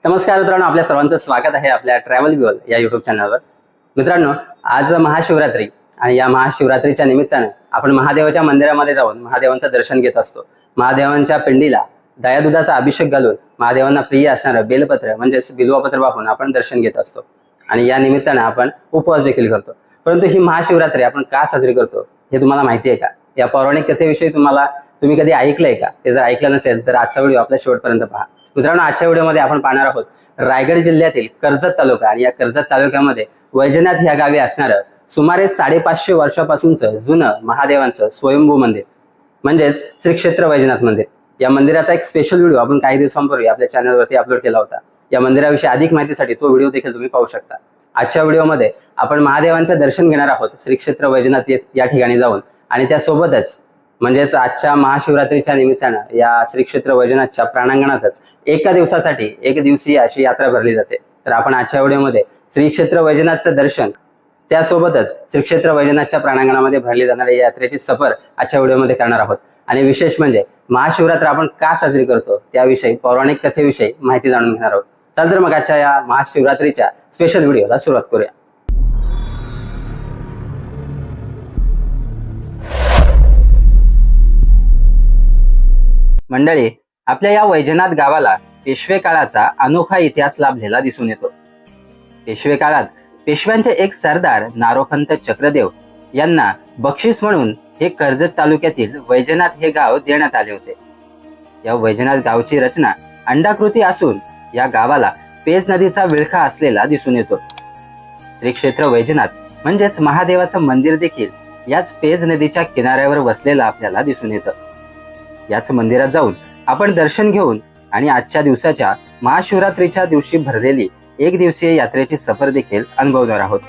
नमस्कार मित्रांनो, आपल्या सर्वांचं स्वागत आहे आपल्या ट्रॅव्हल व्ह्यूअल या युट्यूब चॅनलवर। मित्रांनो, आज महाशिवरात्री आणि या महाशिवरात्रीच्या निमित्ताने आपण महादेवाच्या मंदिरामध्ये जाऊन महादेवांचं दर्शन घेत असतो। महादेवांच्या पिंडीला दयादुधाचा अभिषेक घालून महादेवांना प्रिय असणारं बेलपत्र म्हणजेच बिल्वपत्र वापरून आपण दर्शन घेत असतो आणि या निमित्ताने आपण उपवास देखील करतो। परंतु ही महाशिवरात्री आपण का साजरी करतो हे तुम्हाला माहिती आहे का? या पौराणिक कथेविषयी तुम्ही कधी ऐकलंय का? ते जर ऐकलं नसेल तर आजचा व्हिडिओ आपल्या शेवटपर्यंत पहा। मित्रांनो, आजच्या व्हिडिओमध्ये आपण पाहणार आहोत रायगड जिल्ह्यातील कर्जत तालुका आणि या कर्जत तालुक्यामध्ये वैजनाथ या गावी असणारं सुमारे 550 वर्षापासूनचं जुनं महादेवांचं स्वयंभू मंदिर म्हणजेच श्री क्षेत्र वैजनाथ मंदिर। या मंदिराचा एक स्पेशल व्हिडिओ आपण काही दिवसांपूर्वी आपल्या चॅनलवरती अपलोड केला होता। या मंदिराविषयी अधिक माहितीसाठी तो व्हिडिओ देखील तुम्ही पाहू शकता। आजच्या व्हिडिओमध्ये आपण महादेवांचं दर्शन घेणार आहोत श्री क्षेत्र वैजनाथ या ठिकाणी जाऊन आणि त्यासोबतच म्हणजेच आजच्या महाशिवरात्रीच्या निमित्तानं या श्री क्षेत्र वैजनाथच्या प्रांगणातच एका दिवसासाठी एक दिवसीय अशी यात्रा भरली जाते। तर आपण आजच्या व्हिडिओमध्ये श्री क्षेत्र वैजनाथचं दर्शन त्यासोबतच श्री क्षेत्र वैजनाथच्या प्रांगणामध्ये भरली जाणाऱ्या यात्रेची सफर आजच्या व्हिडिओमध्ये करणार आहोत। आणि विशेष म्हणजे महाशिवरात्र आपण का साजरी करतो त्याविषयी पौराणिक कथेविषयी माहिती जाणून घेणार आहोत। चल तर मग आजच्या या महाशिवरात्रीच्या स्पेशल व्हिडिओला सुरुवात करूया। मंडळी, आपल्या या वैजनाथ गावाला पेशवे काळाचा अनोखा इतिहास लाभलेला दिसून येतो। पेशवे काळात पेशव्यांचे एक सरदार नारोपंत चक्रदेव यांना बक्षीस म्हणून हे कर्जत तालुक्यातील वैजनाथ हे गाव देण्यात आले होते। या वैजनाथ गावची रचना अंडाकृती असून या गावाला पेज नदीचा विळखा असलेला दिसून येतो। श्री क्षेत्र वैजनाथ म्हणजेच महादेवाचं मंदिर देखील याच पेज नदीच्या किनाऱ्यावर वसलेलं आपल्याला दिसून येतं। याच मंदिरात जाऊन आपण दर्शन घेऊन आणि आजच्या दिवसाच्या महाशिवरात्रीच्या दिवशी भरलेली एक दिवसीय यात्रेची सफर देखील अनुभवणार आहोत।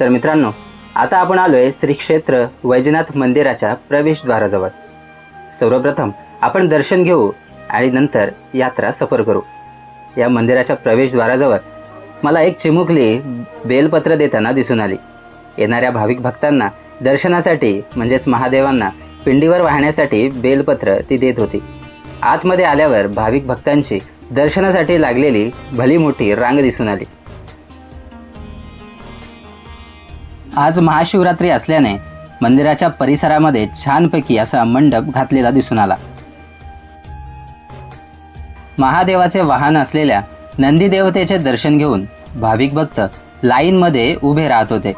तर मित्रांनो, आता आपण आलोय श्री क्षेत्र वैजनाथ मंदिराच्या प्रवेशद्वाराजवळ। सर्वप्रथम आपण दर्शन घेऊ आणि नंतर यात्रा सफर करू। या मंदिराच्या प्रवेशद्वाराजवळ मला एक चिमुकली बेलपत्र देताना दिसून आली। येणाऱ्या भाविक भक्तांना दर्शनासाठी म्हणजेच महादेवांना पिंडीवर वाहण्यासाठी बेलपत्र ती देत होती। आतमध्ये आल्यावर भाविक भक्तांची दर्शनासाठी लागलेली भली मोठी रांग दिसून आली। आज महाशिवरात्री असल्याने मंदिराच्या परिसरामध्ये छानपैकी असा मंडप घातलेला दिसून आला। महादेवाचे वाहन असलेल्या नंदी देवतेचे दर्शन घेऊन भाविक भक्त लाईनमध्ये उभे राहत होते।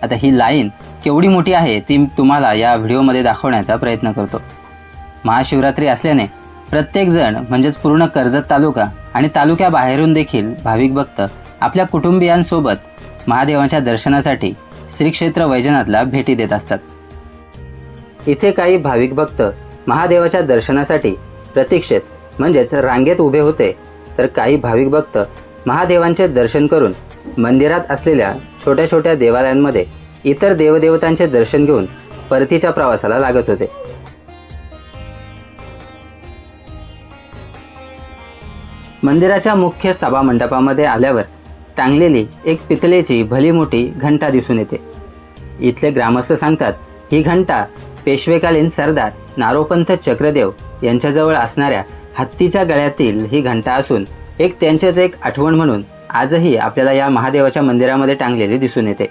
आता ही लाईन केवढी मोठी आहे ती तुम्हाला या व्हिडिओमध्ये दाखवण्याचा प्रयत्न करतो। महाशिवरात्री असल्याने प्रत्येक जण म्हणजेच पूर्ण कर्जत तालुका आणि तालुक्याबाहेरून देखील भाविक भक्त आपल्या कुटुंबियांसोबत महादेवांच्या दर्शनासाठी श्री क्षेत्र वैजनाथला भेटी देत असतात। इथे काही भाविक भक्त महादेवाच्या दर्शनासाठी प्रतीक्षेत म्हणजेच रांगेत उभे होते, तर काही भाविक भक्त महादेवांचे दर्शन करून मंदिरात असलेल्या छोट्या छोट्या देवालयांमध्ये इतर देवदेवतांचे दर्शन घेऊन परतीच्या प्रवासाला लागत होते। मंदिराच्या मुख्य सभा मंडपामध्ये आल्यावर टांगलेली एक पितळेची भली मोठी घंटा दिसून येते। इथले ग्रामस्थ सांगतात ही घंटा पेशवेकालीन सरदार नारोपंत चक्रदेव यांच्याजवळ असणाऱ्या हत्तीच्या गळ्यातील ही घंटा असून त्यांचेच एक आठवण म्हणून आजही आपल्याला या महादेवाच्या मंदिरामध्ये टांगलेली दिसून येते।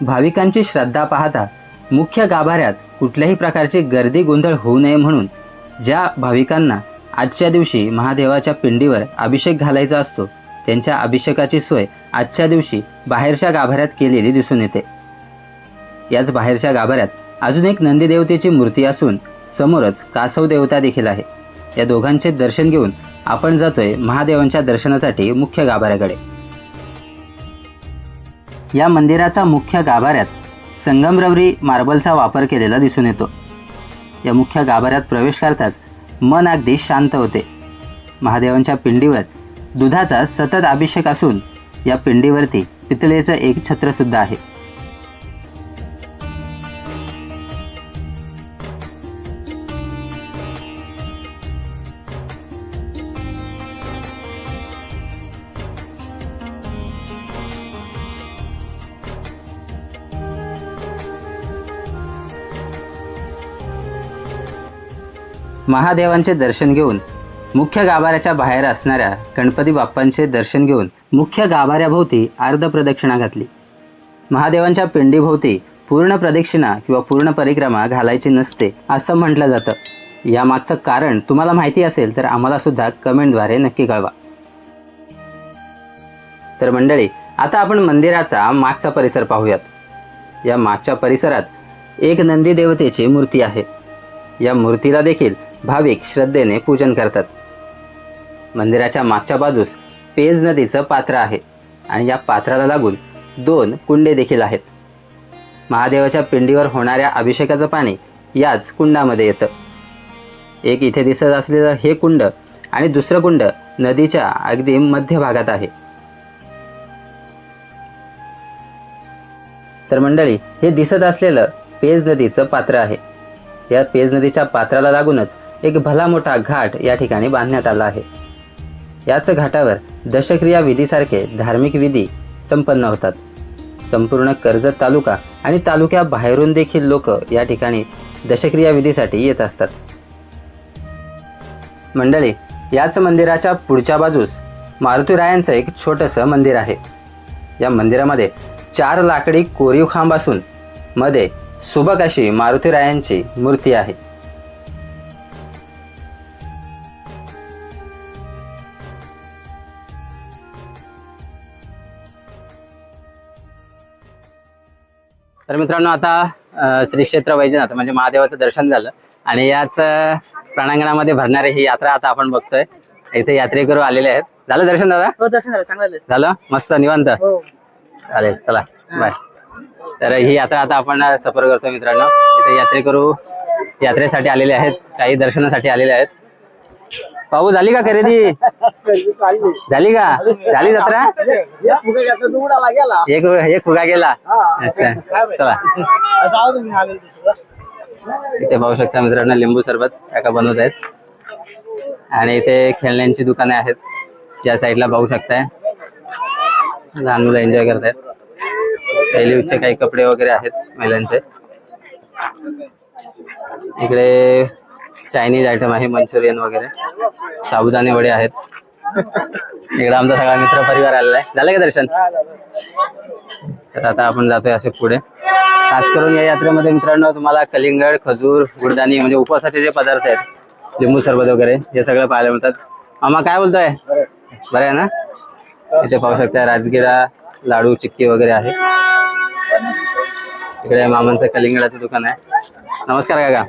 भाविकांची श्रद्धा पाहता मुख्य गाभाऱ्यात कुठल्याही प्रकारची गर्दी गोंधळ होऊ नये म्हणून ज्या भाविकांना आजच्या दिवशी महादेवाच्या पिंडीवर अभिषेक घालायचा असतो त्यांच्या अभिषेकाची सोय आजच्या दिवशी बाहेरच्या गाभाऱ्यात केलेली दिसून येते। याच बाहेरच्या गाभाऱ्यात अजून एक नंदीदेवतेची मूर्ती असून समोरच कासव देवता देखील आहे। या दोघांचे दर्शन घेऊन आपण जातोय महादेवांच्या दर्शनासाठी मुख्य गाभाऱ्याकडे। या मंदिराचा मुख्य गाभाऱ्यात संगमरवरी मार्बलचा वापर केलेला दिसून येतो। या मुख्य गाभाऱ्यात प्रवेश करताच मन अगदी शांत होते। महादेवांच्या पिंडीवर दुधाचा सतत अभिषेक असून या पिंडीवरती पितळेचं एक छत्र सुद्धा आहे। महादेवांचे दर्शन घेऊन मुख्य गाभाऱ्याच्या बाहेर असणाऱ्या गणपती बाप्पांचे दर्शन घेऊन मुख्य गाभाऱ्याभोवती अर्ध प्रदक्षिणा घातली. महादेवांच्या पिंडीभोवती पूर्ण प्रदक्षिणा किंवा पूर्ण परिक्रमा घालायची नसते असं म्हटलं जातं. यामागचं कारण तुम्हाला माहिती असेल तर आम्हाला सुद्धा कमेंटद्वारे नक्की कळवा. तर मंडळी, आता आपण मंदिराचा मागचा परिसर पाहूयात. या मागच्या परिसरात एक नंदी देवतेची मूर्ती आहे. या मूर्तीला देखील भाविक श्रद्धेने पूजन करतात. मंदिराच्या मागच्या बाजूस पेज नदीचं पात्र आहे आणि या पात्राला लागून 2 कुंडे देखील आहेत. महादेवाच्या पिंडीवर होणाऱ्या अभिषेकाचं पाणी याच कुंडामध्ये येतं. एक इथे दिसत असलेलं हे कुंड आणि दुसरं कुंड नदीच्या अगदी मध्यभागात आहे. तर मंडळी, हे दिसत असलेलं पेज नदीचं पात्र आहे. या पेज नदीच्या पात्राला लागूनच एक भला मोठा घाट या ठिकाणी बांधण्यात आला आहे. याच घाटावर दशक्रिया विधीसारखे धार्मिक विधी संपन्न होतात. संपूर्ण कर्जत तालुका आणि तालुक्याबाहेरून देखील लोक या ठिकाणी दशक्रिया विधीसाठी येत असतात. मंडळी, याच मंदिराच्या पुढच्या बाजूस मारुतीरायांचं एक छोटंसं मंदिर आहे. या मंदिरामध्ये 4 लाकडी कोरीव खांब असून मध्ये सुबक अशी मारुतीरायांची मूर्ती आहे. तर मित्रांनो, आता श्री क्षेत्र वैजनाथ म्हणजे महादेवाचं दर्शन झालं आणि याच प्रांगणामध्ये भरणारी ही यात्रा आता आपण बघतोय. इथे यात्रेकरू आलेले आहेत. झालं दर्शन दादा? हो, दर्शन झालं, चांगलं झालं. मस्त निवांत. हो. चालेल, चला बाय. तर ही यात्रा आता आपण सफर करतो मित्रांनो. इथे यात्रेकरू यात्रेसाठी आलेले आहेत, काही दर्शनासाठी आलेले आहेत. पाहू, झाली का खरेदी? झाली का? झाली जत्रा? एक फुगा गेला. अच्छा, चला. इथे पाहू शकता मित्रांनो, लिंबू सरबत काका बनवत आहेत आणि इथे खेळण्यांची दुकाने आहेत. या साईडला पाहू शकताय लहान मुलं एन्जॉय करतायत. डेलीचे काही कपडे वगैरे आहेत महिलांचे. इकडे चायनीज आयटम आहे, मंचुरियन वगैरे, साबुदाणे वडे आहेत. इकडे आमचा सगळा मित्र परिवार आलेला आहे. झालं का दर्शन? तर आता आपण जातोय असे पुढे. खास करून या यात्रेमध्ये मित्रांनो तुम्हाला कलिंगड, खजूर, गुडदाणी म्हणजे उपवासाचे जे पदार्थ आहेत, लिंबू सरबत वगैरे, हे सगळं पाहायला मिळतात. मामा काय बोलतोय? बरं आहे ना? इथे पाहू शकता राजगिरा, लाडू, चिक्की वगैरे आहे. इकडे मामांचं कलिंगडाचं दुकान आहे. नमस्कार काका.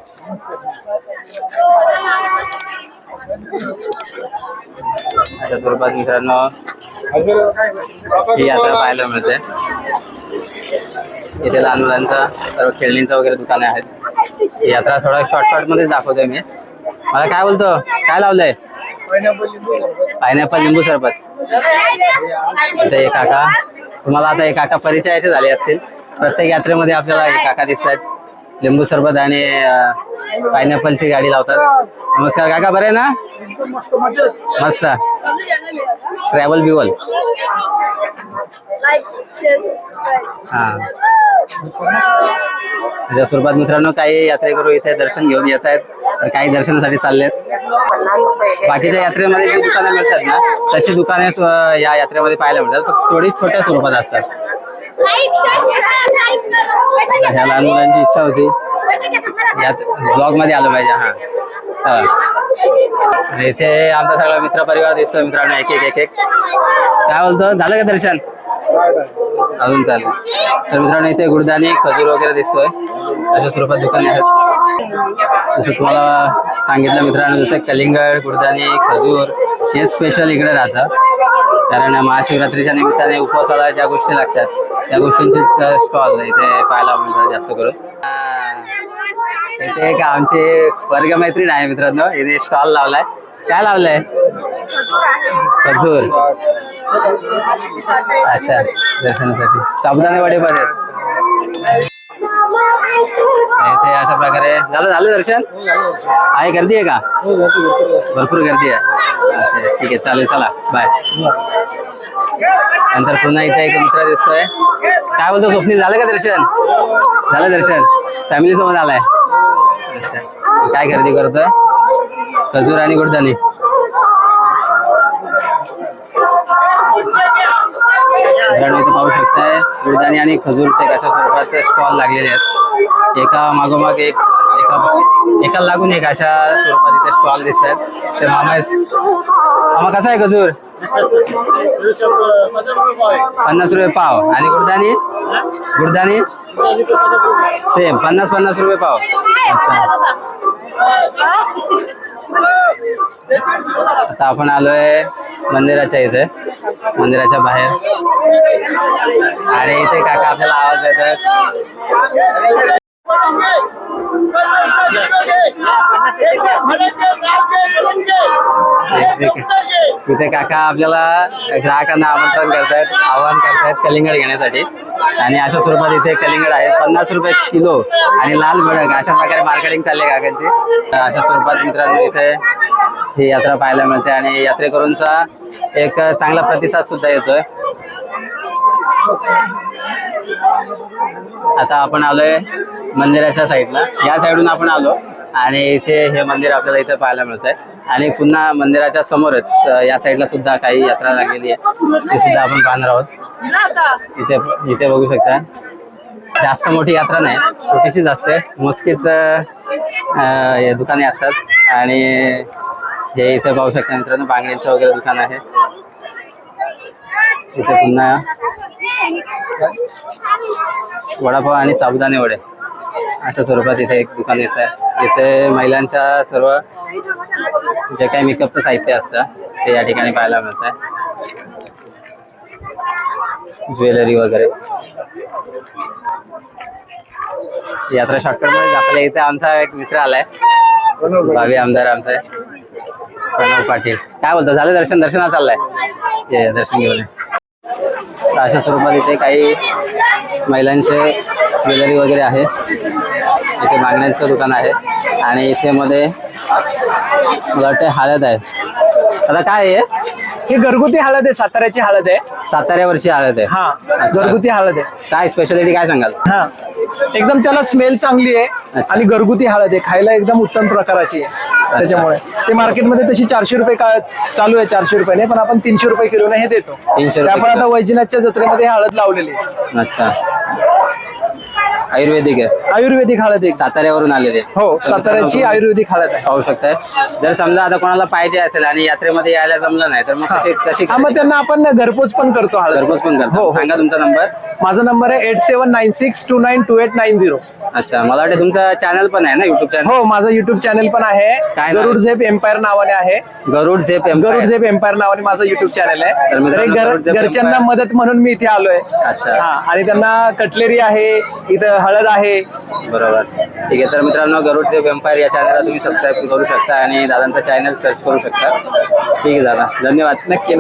अशा स्वरूपात मित्रांनो ही यात्रा पाहायला मिळते. इथे लहान मुलांचा सर्व खेळणींचं वगैरे दुकाने आहेत. ही यात्रा थोडा शॉर्ट मध्ये दाखवतोय मी. मला काय बोलतो, काय लावलंय? पायनॅपल लिंबू सरबत. इथे एक काका, तुम्हाला आता एक काका परिचयाचे झाले असतील. प्रत्येक यात्रेमध्ये आपल्याला एक काका दिसतात. लिंबू सरबत आणि पायनॅपलची गाडी लावतात. नमस्कार काका, बरे ना? मस्त. ट्रॅव्हल बिवल. हा, त्याच्या स्वरूपात मित्रांनो काही यात्रेकरू इथे दर्शन घेऊन येत आहेत, तर काही दर्शनासाठी चाललेत. बाकीच्या यात्रेमध्ये जी दुकाने मिळतात ना, तशी दुकाने या यात्रेमध्ये पाहायला मिळतात, फक्त थोडी छोट्या स्वरूपात असतात. ह्या लहान मुलांची इच्छा होती यात ब्लॉग मध्ये आलं पाहिजे. हा, चला. इथे आमचा सगळा मित्र परिवार दिसतोय मित्रांनो, एक एक. काय बोलतो, झालं का दर्शन? अजून चालेल. तर मित्रांनो इथे गुडदाणी, खजूर वगैरे दिसतोय. अशा स्वरूपात दुकाने आहेत. जसं तुम्हाला सांगितलं मित्रांनो, जसं कलिंगड, गुडदाणी, खजूर हे स्पेशल इकडे राहतं. कारण महाशिवरात्रीच्या निमित्ताने उपवासाला ज्या गोष्टी लागतात त्या गोष्टींचे स्टॉल इथे पाहायला मिळतात जास्त करून. इथे एक आमची वर्गमैत्रीण आहे मित्रांनो, इथे स्टॉल लावलाय. काय लावलंय? खजूर. अच्छा, दर्शनासाठी साबुदाणे वडे पण आहेत. इथे अशा प्रकारे झालं दर्शन? आहे, गर्दी आहे का? भरपूर गर्दी आहे. अच्छा, ठीक आहे, चालेल, चला बाय. नंतर पुन्हा इथे एक मित्र दिसतोय. काय बोलतो स्वप्नील, झालं का दर्शन? झालं दर्शन? फॅमिली सोबत आलाय? अच्छा, काय खरेदी करतोय? खजूर आणि गुडदाणी. मित्रांनो इथे पाहू शकताय गुळदाणी आणि खजूरचे अशा स्वरूपात स्टॉल लागलेले आहेत. एका मागोमाग एक एका लागून एक अशा स्वरूपात इथे स्टॉल दिसत आहेत. ते मामा आहेत. मामा कसा आहे खजूर? 50 रुपये पाव. आणि गुळदाणी? गुळदाणी सेम 50 रुपये पाव. अच्छा, आता आपण आलोय मंदिराच्या इथे, मंदिराच्या बाहेर. आणि इथे काका आपल्याला आवाज देतात. इथे काका आपल्याला ग्राहकांना आमंत्रण करतायत, आवाहन करतायत कलिंगड घेण्यासाठी. आणि अशा स्वरूपात इथे कलिंगड आहे 50 रुपये किलो. आणि लाल भडक अशा प्रकारे मार्केटिंग चालली आहे काकांची. अशा स्वरूपात मित्रांनो इथे ही यात्रा पाहायला मिळते आणि यात्रेकरूंचा एक चांगला प्रतिसाद सुद्धा येतोय. आता आपण आलोय मंदिराच्या साईडला, या साईडून आपण आलो आणि इथे हे मंदिर आपल्याला इथे पाहायला मिळत आहे. आणि पुन्हा मंदिराच्या समोरच या साईडला सुद्धा काही यात्रा लागलेली आहे, ती सुद्धा आपण पाहणार आहोत. इथे इथे बघू शकता जास्त मोठी यात्रा नाही, छोटीशीच असते, मोजकीच दुकाने असतात. आणि हे इथे पाहू शकता मित्रांनो बांगड्यांचं वगैरे दुकान आहे. इथे पुन्हा वडापाव आणि साबुदाणे वडे अशा स्वरूपात इथे एक दुकान आहे. इथे महिलांच्या सर्व जे काही मेकअपचं साहित्य असतं ते या ठिकाणी पाहायला मिळत आहे. ज्वेलरी वगैरे. यात्रा शॉर्टकट मध्ये आपल्या इथे आमचा एक मित्र आलाय, भावी आमदार आमचा प्रणव पाटील. काय बोलतो, झालं दर्शन? दर्शनाला चाललाय, दर्शन घेऊन. अशा स्वरूपात इथे काही महिलांचे ज्वेलरी वगैरे आहे. इथे बांगड्यांचं दुकान आहे आणि इथे मध्ये मला वाटतं हळद आहे. आता काय आहे ही घरगुती हळद आहे, साताऱ्याची हळद आहे. साताऱ्यावरची हळद आहे. हा, घरगुती हळद आहे. काय स्पेशालिटी काय सांगाल? हा, एकदम त्याला स्मेल चांगली आहे आणि घरगुती हळद आहे, खायला एकदम उत्तम प्रकाराची आहे. त्याच्यामुळे ते मार्केटमध्ये तशी 400 रुपये चालू आहे, 400 रुपयाने, पण आपण 300 रुपये किलोने हे देतो. 300 आपण आता वैजनाथच्या जत्रेमध्ये हळद लावलेली आहे. अच्छा, आयुर्वेदिक आहे. आयुर्वेदिक हळद आहे, साताऱ्यावरून आलेले. हो, साताऱ्याची आयुर्वेदिक हळद आहे. पाहू शकताय. जर समजा आता कोणाला पाहिजे असेल आणि यात्रेमध्ये यायला जमलं नाही तर मग कशी हा, मग त्यांना आपण घरपोच पण करतो हळद. घरपोच पण करतो. हो, सांगा तुमचा नंबर. माझा नंबर आहे 8796292890. अच्छा, मला वाटतं तुमचा चॅनल पण आहे ना, युट्यूब चॅनल? हो, माझा युट्यूब चॅनल पण आहे, गरुड झेप एम्पायर नावाने आहे. गरुड झेप एम्पायर नावाने माझं युट्यूब चॅनल आहे. तर घरच्यांना मदत म्हणून मी इथे आलोय. अच्छा. हा, आणि त्यांना कटलेरी आहे, इथं हळद आहे. बरोबर, ठीक आहे. तर मित्रांनो गरुड झेप एम्पायर या चॅनलला तुम्ही सबस्क्राईब करू शकता आणि दादांचा चॅनल सर्च करू शकता. ठीक आहे दादा, धन्यवाद. नक्की.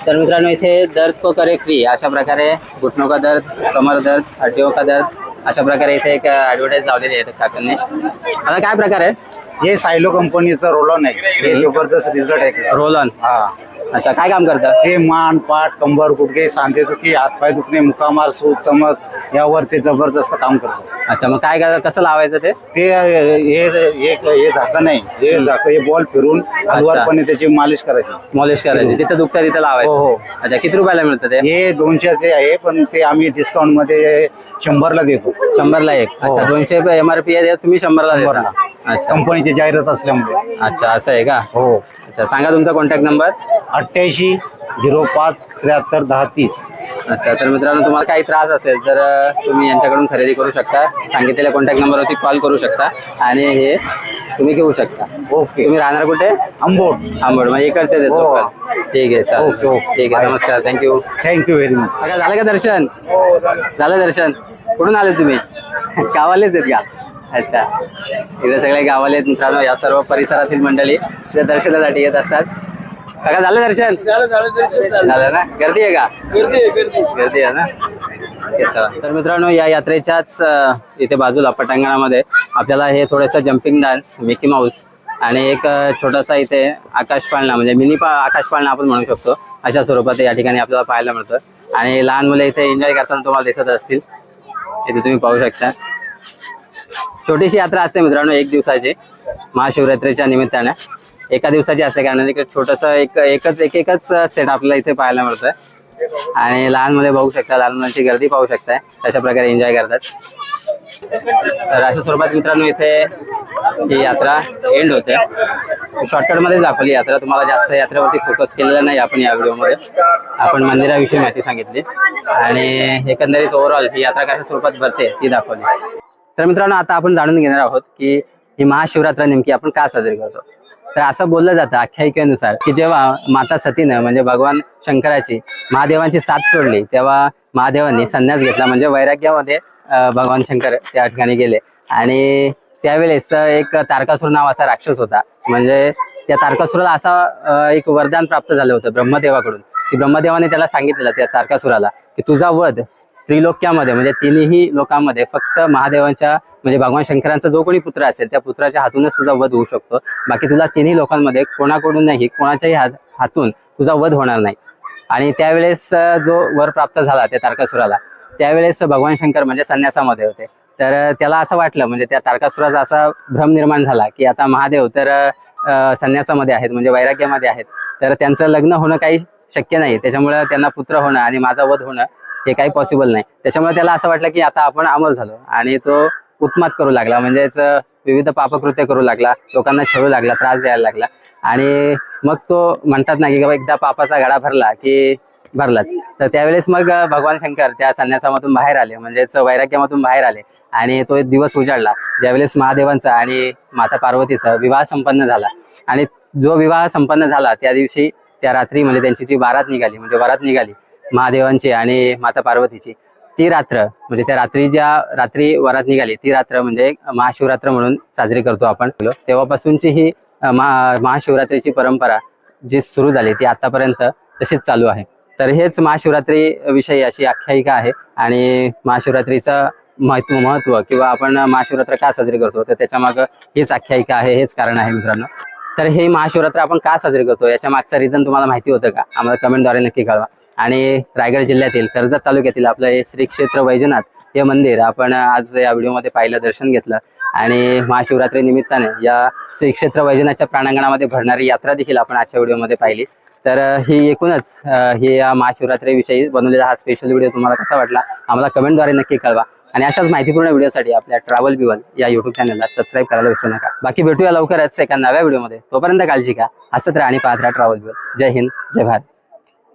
तर मित्रांनो इथे दर्द को करे फ्री अशा प्रकारे घुटनों का दर्द, कमर दर्द, हड्डियों का दर्द अशा प्रकारे इथे एक ऍडव्हर्टाईज लावलेली आहे काकांनी. आता काय प्रकार आहे? हे सायलो कंपनीचं रोल ऑन आहे. हे जबरदस्त रिझल्ट आहे. Roll on. हा, अच्छा, काय काम करतं? हे मान, पाठ, कंबर, गुडघे, सांधेदुखी, हातपाय दुखणे, मुकामार, सूज, चमक यावर ते जबरदस्त काम करतं. अच्छा, मग काय कसं लावायचं ते? हे झाकण आहे, हे बॉल फिरून हलवारपणे त्याची मालिश करायची. मॉलिश करायची, जिथं दुखतं तिथं लावायचं. हो. अच्छा, किती रुपयाला मिळतं ते? हे 200चे आहे, पण ते आम्ही डिस्काउंट मध्ये 100ला देतो. 100ला एक. अच्छा, 200 MRP आहे, तुम्ही 100ला देता. अच्छा, कंपनीची जाहिरात असल्यामुळे. अच्छा, असं आहे का? हो. अच्छा, सांगा तुमचा कॉन्टॅक्ट नंबर. 88 05 73 10 30. अच्छा, तर मित्रांनो तुम्हाला काही त्रास असेल तर तुम्ही यांच्याकडून खरेदी करू शकता. सांगितलेल्या कॉन्टॅक्ट नंबरवरती कॉल करू शकता आणि हे तुम्ही घेऊ शकता. ओके. तुम्ही राहणार कुठे? आंबोड. आंबोड, मग इकडचे देतो. हो. ठीक आहे, चालेल. Okay, okay. ठीक आहे, नमस्कार, थँक्यू. Thank you very much. काका झालं का दर्शन? झालं दर्शन. कुठून आले तुम्ही? गावालेच आहेत का? अच्छा, इथे सगळे गावाले आहेत मित्रांनो. या सर्व परिसरातील मंडळी इथे दर्शनासाठी येत असतात. काका झालं दर्शन? झालं ना? गर्दी आहे का? गर्दी आहे ना? तर मित्रांनो या यात्रेच्याच इथे बाजूला पटांगणामध्ये आपल्याला हे थोडंसं जम्पिंग डान्स, मिकी माऊस आणि एक छोटासा इथे आकाश पाळणा म्हणजे मिनी आकाश पाळणा आपण म्हणू शकतो अशा स्वरूपात या ठिकाणी आपल्याला पाहायला मिळतं. आणि लहान मुले इथे एन्जॉय करताना तुम्हाला दिसत असतील, इथे तुम्ही पाहू शकता. छोटीशी यात्रा असते मित्रांनो, 1 दिवसाची, महाशिवरात्रीच्या निमित्ताने एका दिवसाची असते. कारण छोटंसं एकच सेट आपल्याला इथे पाहायला मिळतं. आणि लहान मुले बघू शकता, लहान मुलांची गर्दी पाहू शकताय, कशा प्रकारे एन्जॉय करतात. तर अशा स्वरूपात मित्रांनो इथे ही यात्रा एंड होते. शॉर्टकट मध्ये दाखवली यात्रा, तुम्हाला जास्त यात्रेवरती फोकस केलेला नाही आपण या व्हिडिओमध्ये. आपण मंदिराविषयी माहिती सांगितली आणि एकंदरीत ओव्हरऑल ही यात्रा कशा स्वरूपात भरते ती दाखवली. तर मित्रांनो आता आपण जाणून घेणार आहोत की ही महाशिवरात्र नेमकी आपण का साजरी करतो. तर असं बोललं जातं आख्यायिकेनुसार की जेव्हा माता सतीनं म्हणजे भगवान शंकराची महादेवांची साथ सोडली तेव्हा महादेवांनी संन्यास घेतला, म्हणजे वैराग्यामध्ये भगवान शंकर त्या ठिकाणी गेले. आणि त्यावेळेस एक तारकासूर नावाचा राक्षस होता, म्हणजे त्या तारकासुराला असा एक वरदान प्राप्त झालं होतं ब्रह्मदेवाकडून की ब्रह्मदेवाने त्याला सांगितलेलं त्या तारकासुराला की तुझा वध त्रिलोक्यामध्ये म्हणजे तिन्ही लोकांमध्ये फक्त महादेवांच्या म्हणजे भगवान शंकरांचा जो कोणी पुत्र असेल त्या पुत्राच्या हातूनच तुझा वध होऊ शकतो, बाकी तुला तिन्ही लोकांमध्ये कोणाकडून नाही कोणाच्याही हातून तुझा वध होणार नाही. आणि त्यावेळेस जो वर प्राप्त झाला त्या तारकासुराला त्यावेळेस भगवान शंकर म्हणजे संन्यासामध्ये होते. तर त्याला असं वाटलं, म्हणजे त्या तारकासुराचा असा भ्रम निर्माण झाला की आता महादेव तर संन्यासामध्ये आहेत म्हणजे वैराग्यामध्ये आहेत, तर त्यांचं लग्न होणं काही शक्य नाही, त्याच्यामुळे त्यांना पुत्र होणं आणि माझा वध होणं हे काही पॉसिबल नाही. त्याच्यामुळे त्याला असं वाटलं की आता आपण अमर झालो आणि तो उत्मात करू लागला, म्हणजेच विविध पापकृत्य करू लागला, लोकांना छळू लागला, त्रास द्यायला लागला. आणि मग तो म्हणतात ना की एकदा पापाचा गाडा भरला की भरलाच. तर त्यावेळेस मग भगवान शंकर त्या संन्यासामधून बाहेर आले, म्हणजेच वैराग्यामधून बाहेर आले आणि तो एक दिवस उजाडला ज्यावेळेस महादेवांचा आणि माता पार्वतीचा विवाह संपन्न झाला. आणि जो विवाह संपन्न झाला त्या दिवशी त्या रात्री म्हणजे त्यांची जी बारात निघाली म्हणजे वरात निघाली महादेवांची आणि माता पार्वतीची, ती रात्र म्हणजे त्या रात्री वरात निघाली ती रात्र म्हणजे महाशिवरात्र म्हणून साजरी करतो आपण. तेव्हापासूनची ही महाशिवरात्रीची परंपरा जी सुरू झाली ती आतापर्यंत तशीच चालू आहे. तर हेच महाशिवरात्री विषयी अशी आख्यायिका आहे आणि महाशिवरात्रीचं महत्व किंवा आपण महाशिवरात्र का साजरी करतो तर त्याच्या मागं हेच आख्यायिका आहे, हेच कारण आहे मित्रांनो. तर हे महाशिवरात्र आपण का साजरी करतो याच्या मागचं रिझन तुम्हाला माहिती होतं का, आम्हाला कमेंटद्वारे नक्की कळवा. आणि रायगड जिल्ह्यातील कर्जत तालुक्यातील आपलं हे श्री क्षेत्र वैजनाथ हे मंदिर आपण आज या व्हिडिओमध्ये पाहिलं, दर्शन घेतलं. आणि महाशिवरात्री निमित्ताने या श्री क्षेत्र वैजनाथच्या प्रांगणामध्ये भरणारी यात्रा देखील आपण आजच्या व्हिडिओमध्ये पाहिली. तर ही एकूणच ही या महाशिवरात्रीविषयी बनवलेला हा स्पेशल व्हिडिओ तुम्हाला कसा वाटला आम्हाला कमेंटद्वारे नक्की कळवा. आणि अशाच माहितीपूर्ण व्हिडिओसाठी आपल्या ट्रॅव्हल बिवल या युट्यूब चॅनलला सबस्क्राईब करायला विसरू नका. बाकी भेटूया लवकरच एका नव्या व्हिडिओमध्ये, तोपर्यंत काळजी घ्या, हसत राहा आणि पाहत राहा ट्रॅव्हल बिवल. जय हिंद, जय भारत.